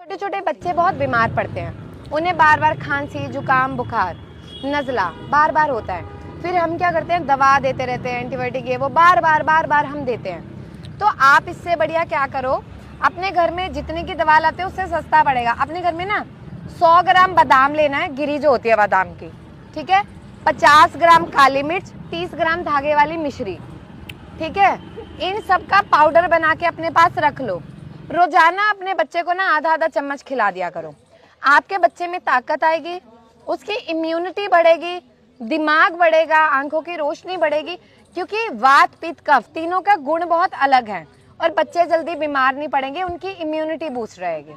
छोटे छोटे बच्चे बहुत बीमार पड़ते हैं, उन्हें बार बार खांसी, जुकाम, बुखार, नज़ला बार बार होता है। फिर हम क्या करते हैं, दवा देते रहते हैं, एंटीबायोटिक ये वो बार बार हम देते हैं। तो आप इससे बढ़िया क्या करो, अपने घर में जितने की दवा लाते हो उससे सस्ता पड़ेगा। अपने घर में ना 100 ग्राम बादाम लेना है, गिरी जो होती है बादाम की, ठीक है, 50 ग्राम काली मिर्च, 30 ग्राम धागे वाली मिश्री, ठीक है। इन सब का पाउडर बना के अपने पास रख लो। रोजाना अपने बच्चे को ना आधा आधा चम्मच खिला दिया करो। आपके बच्चे में ताकत आएगी, उसकी इम्यूनिटी बढ़ेगी, दिमाग बढ़ेगा, आंखों की रोशनी बढ़ेगी, क्योंकि वात, पित्त, कफ तीनों का गुण बहुत अलग है और बच्चे जल्दी बीमार नहीं पड़ेंगे, उनकी इम्यूनिटी बूस्ट रहेगी।